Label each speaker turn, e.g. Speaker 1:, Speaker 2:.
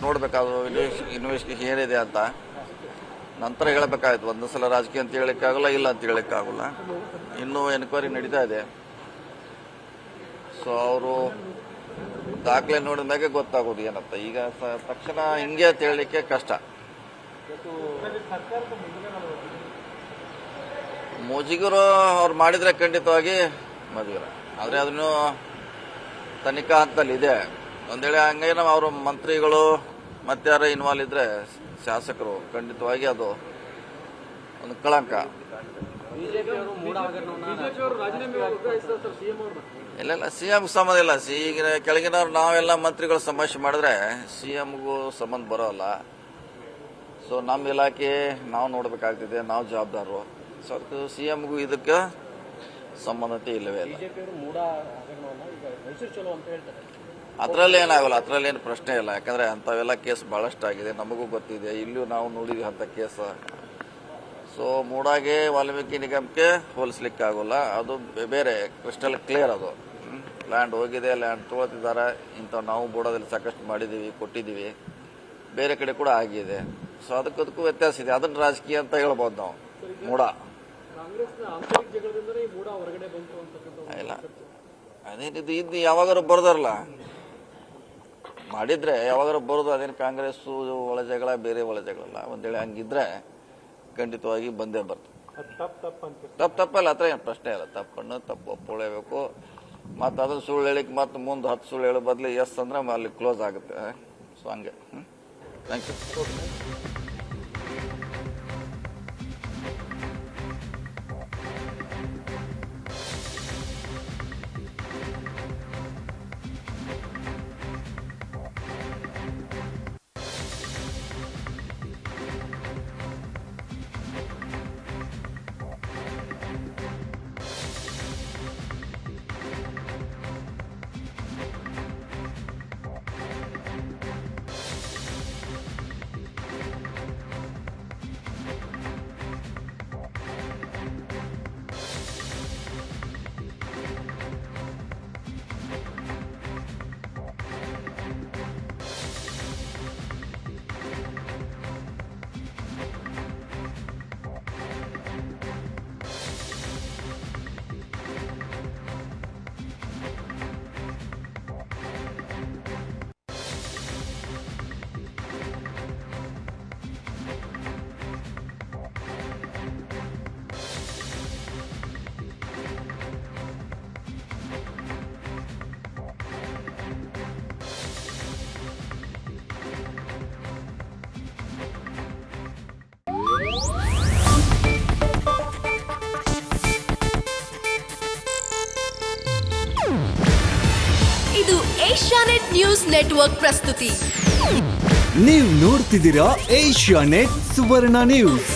Speaker 1: ನೋಡಬೇಕಾದ್ರು investigation ಏನಿದೆ ಅಂತ ನಂತರ ಹೇಳಬೇಕಾಯ್ತು. ಒಂದು ಸಲ ರಾಜಕೀಯ ಅಂತ ಹೇಳೋಕ್ಕಾಗಲ್ಲ, ಇಲ್ಲ ಅಂತ ಹೇಳೋಕ್ಕಾಗಲ್ಲ. ಇನ್ನೂ ಎನ್ಕ್ವೈರಿ ನಡೀತಾ ಇದೆ. ಸೊ ಅವರು ದಾಖಲೆ ನೋಡಿದ ಮ್ಯಾಗೆ ಗೊತ್ತಾಗೋದು ಏನಂತ. ಈಗ ತಕ್ಷಣ ಹಿಂಗೆ ಅಂತ ಹೇಳಲಿಕ್ಕೆ ಕಷ್ಟ. ಮುಜುಗರು ಅವ್ರು ಮಾಡಿದರೆ ಖಂಡಿತವಾಗಿ ಮದುವೆ, ಆದರೆ ಅದನ್ನು ತನಿಖಾ ಹಂತದಲ್ಲಿ ಇದೆ. ಒಂದು ವೇಳೆ ಹಂಗೇನೋ ಅವರು ಮಂತ್ರಿಗಳು ಮತ್ತಾರ ಇನ್ವಾಲ್ವ್ ಇದ್ರೆ ಶಾಸಕರು, ಖಂಡಿತವಾಗಿ ಅದು ಒಂದು ಕಳಂಕ. ಇಲ್ಲ ಸಿಎಂ ಸಂಬಂಧ ಇಲ್ಲ. ಈಗ ಕೆಳಗಿನವ್ರು ನಾವೆಲ್ಲ ಮಂತ್ರಿಗಳು ಸಮಸ್ಯೆ ಮಾಡಿದ್ರೆ ಸಿಎಂಗೂ ಸಂಬಂಧ ಬರೋಲ್ಲ. ಸೊ ನಮ್ಮ ಇಲಾಖೆ ನಾವು ನೋಡಬೇಕಾಗ್ತಿದೆ, ನಾವು ಜವಾಬ್ದಾರರು. ಸೊ ಅದಕ್ಕೆ ಸಿಎಂಗೂ ಇದಕ್ಕೆ ಸಂಬಂಧತೆ ಇಲ್ಲವೇ ಇಲ್ಲ. ಅದರಲ್ಲಿ ಏನಾಗಲ್ಲ, ಅದರಲ್ಲಿ ಏನು ಪ್ರಶ್ನೆ ಇಲ್ಲ. ಯಾಕಂದ್ರೆ ಅಂಥವೆಲ್ಲ ಕೇಸ್ ಬಹಳಷ್ಟು ಆಗಿದೆ, ನಮಗೂ ಗೊತ್ತಿದೆ, ಇಲ್ಲೂ ನಾವು ನೋಡಿದ್ವಿ ಅಂಥ ಕೇಸ್. ಸೊ ಮೂಡಾಗೆ ವಾಲ್ಮೀಕಿ ನಿಗಮಕ್ಕೆ ಹೋಲಿಸ್ಲಿಕ್ಕೆ ಆಗೋಲ್ಲ. ಅದು ಬೇರೆ, ಕ್ರಿಸ್ಟಲ್ ಕ್ಲಿಯರ್. ಅದು ಲ್ಯಾಂಡ್ ಹೋಗಿದೆ, ಲ್ಯಾಂಡ್ ತೊಗೊಳ್ತಿದ್ದಾರೆ. ಇಂಥ ನಾವು ಬೋಡೋದಲ್ಲಿ ಸಾಕಷ್ಟು ಮಾಡಿದ್ದೀವಿ, ಕೊಟ್ಟಿದ್ದೀವಿ, ಬೇರೆ ಕಡೆ ಕೂಡ ಆಗಿದೆ. ಸೊ ಅದಕ್ಕೂ ವ್ಯತ್ಯಾಸ ಇದೆ. ಅದನ್ನು ರಾಜಕೀಯ ಅಂತ ಹೇಳ್ಬೋದು ನಾವು. ಮೂಡ ಇಲ್ಲ, ಅದೇನಿದು ಇದು ಯಾವಾಗಾರು ಬರೋದಾರಲ್ಲ ಮಾಡಿದ್ರೆ, ಯಾವಾಗಾರು ಬರೋದು. ಅದೇನು ಕಾಂಗ್ರೆಸ್ಸು ಒಳ ಜಗಳ ಬೇರೆ ಒಳ ಜಗಳಲ್ಲ. ಒಂದ್ ವೇಳೆ ಹಂಗಿದ್ರೆ ಖಂಡಿತವಾಗಿ ಬಂದೇ ಬರ್ತದೆ. ತಪ್ಪಲ್ಲ, ಹತ್ರ ಏನು ಪ್ರಶ್ನೆ ಇಲ್ಲ. ತಪ್ಪನ್ನು ತಪ್ಪು ಒಪ್ಪೊಳ್ಳೇಬೇಕು. ಮತ್ತು ಅದನ್ನು ಸುಳ್ಳು ಹೇಳಿಕ್ಕೆ ಮತ್ತೆ ಮುಂದೆ 10 ಸುಳ್ಳು ಹೇಳೋ ಬದಲು ಎಸ್ ಅಂದ್ರೆ ಅಲ್ಲಿ ಕ್ಲೋಸ್ ಆಗುತ್ತೆ. ಸೊ ಹಂಗೆ. Thank you.
Speaker 2: ಇದು ಏಷ್ಯಾನೆಟ್ ನ್ಯೂಸ್ ನೆಟ್ವರ್ಕ್ ಪ್ರಸ್ತುತಿ.
Speaker 3: ನೀವು ನೋಡ್ತಿದ್ದೀರಾ ಏಷ್ಯಾನೆಟ್ ಸುವರ್ಣ ನ್ಯೂಸ್.